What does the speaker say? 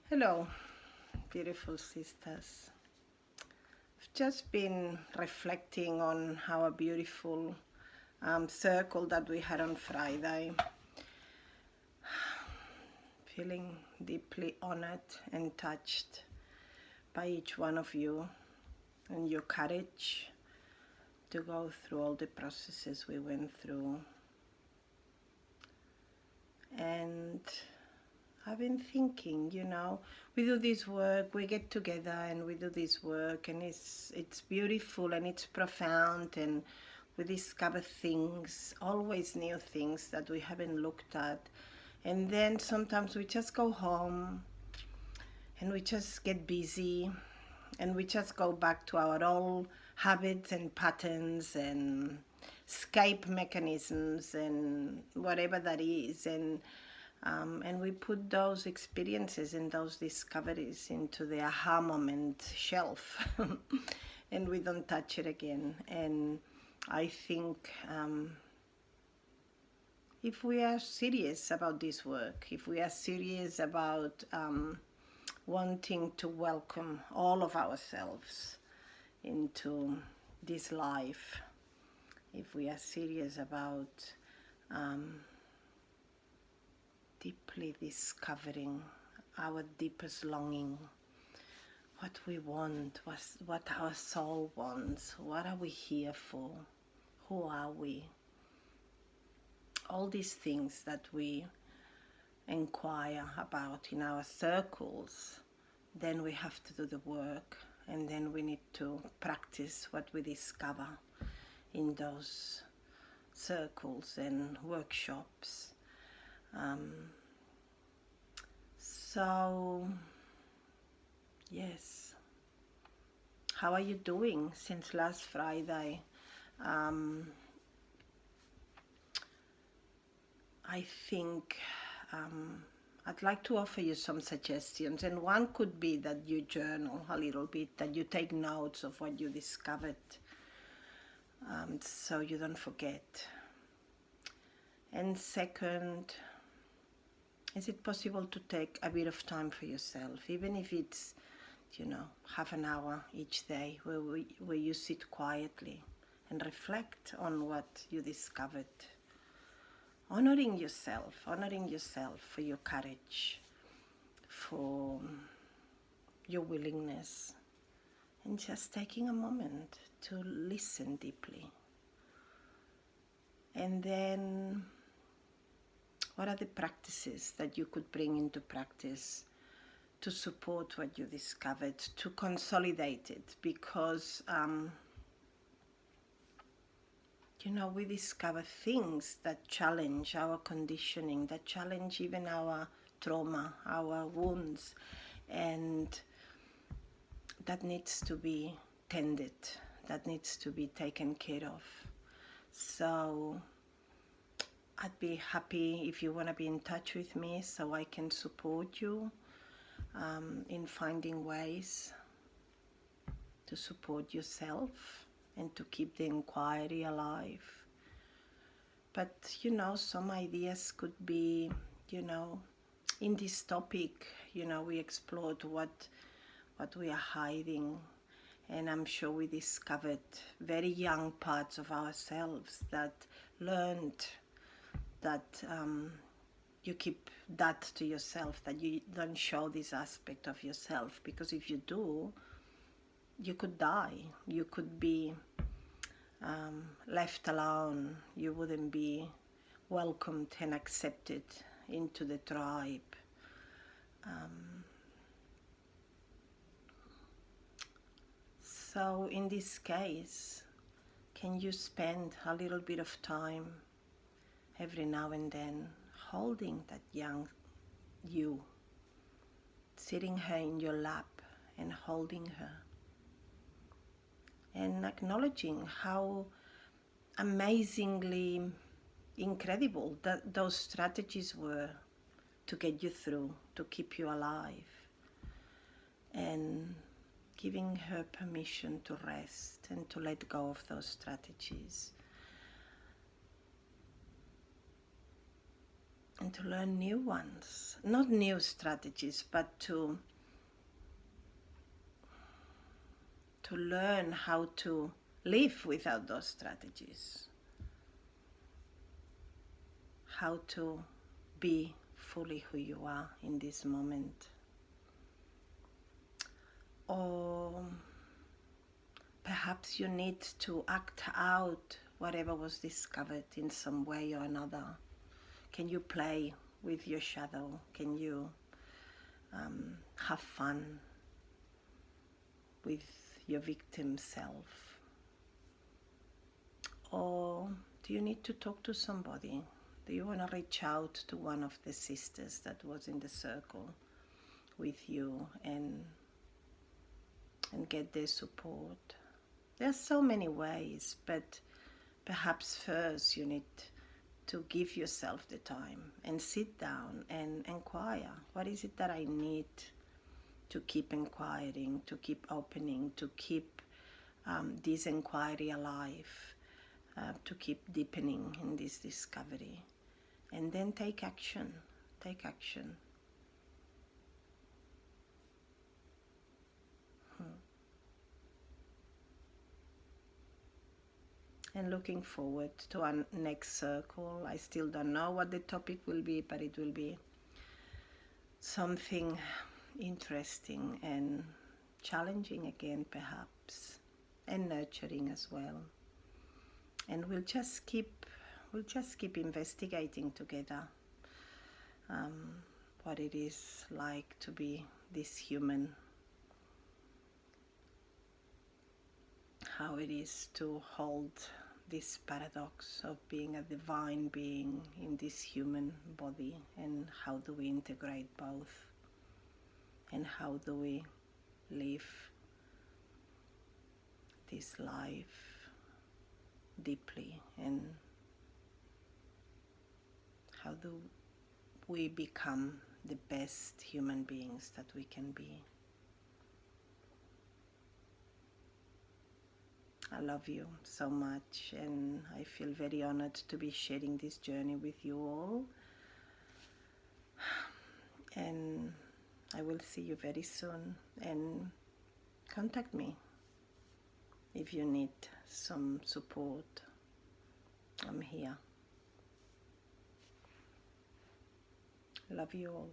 Hello, beautiful sisters. I've just been reflecting on our beautiful circle that we had on Friday, feeling deeply honored and touched by each one of you and your courage to go through all the processes we went through. And I've been thinking, we do this work, we get together and we do this work, and it's beautiful and it's profound, and we discover things, always new things that we haven't looked at. And then sometimes we just go home and we just get busy and we just go back to our old habits and patterns and escape mechanisms and whatever that is, and we put those experiences and those discoveries into the aha moment shelf and we don't touch it again. And I think if we are serious about this work, if we are serious about wanting to welcome all of ourselves into this life, if we are serious about deeply discovering our deepest longing, what we want, what our soul wants, what are we here for, who are we, all these things that we inquire about in our circles, then we have to do the work, and then we need to practice what we discover in those circles and workshops. So yes, how are you doing since last Friday? I think I'd like to offer you some suggestions, and one could be that you journal a little bit, that you take notes of what you discovered, so you don't forget. And second, is it possible to take a bit of time for yourself, even if it's, half an hour each day, where you sit quietly and reflect on what you discovered, honoring yourself for your courage, for your willingness, and just taking a moment to listen deeply. And then, what are the practices that you could bring into practice to support what you discovered, to consolidate it? Because we discover things that challenge our conditioning, that challenge even our trauma, our wounds, and that needs to be tended, that needs to be taken care of. So I'd be happy if you want to be in touch with me so I can support you in finding ways to support yourself and to keep the inquiry alive. But some ideas could be, in this topic, we explored what we are hiding, and I'm sure we discovered very young parts of ourselves that learned that you keep that to yourself, that you don't show this aspect of yourself, because if you do, you could die, you could be left alone, you wouldn't be welcomed and accepted into the tribe. So in this case, can you spend a little bit of time every now and then holding that young you, sitting her in your lap and holding her, and acknowledging how amazingly incredible that those strategies were to get you through, to keep you alive, and giving her permission to rest and to let go of those strategies. and to learn new ones, not new strategies, but to learn how to live without those strategies, how to be fully who you are in this moment. Or perhaps you need to act out whatever was discovered in some way or another. Can you play with your shadow? Can you have fun with your victim self? Or do you need to talk to somebody? Do you want to reach out to one of the sisters that was in the circle with you and get their support? There's so many ways, but perhaps first you need to give yourself the time and sit down and inquire. What is it that I need to keep inquiring, to keep opening, to keep this inquiry alive, to keep deepening in this discovery? And then take action. Take action. And looking forward to our next circle. I still don't know what the topic will be, but it will be something interesting and challenging again, perhaps, and nurturing as well. And we'll just keep investigating together what it is like to be this human, how it is to hold this paradox of being a divine being in this human body, and how do we integrate both, and how do we live this life deeply, and how do we become the best human beings that we can be. I love you so much, and I feel very honored to be sharing this journey with you all. And I will see you very soon, and contact me if you need some support. I'm here. Love you all.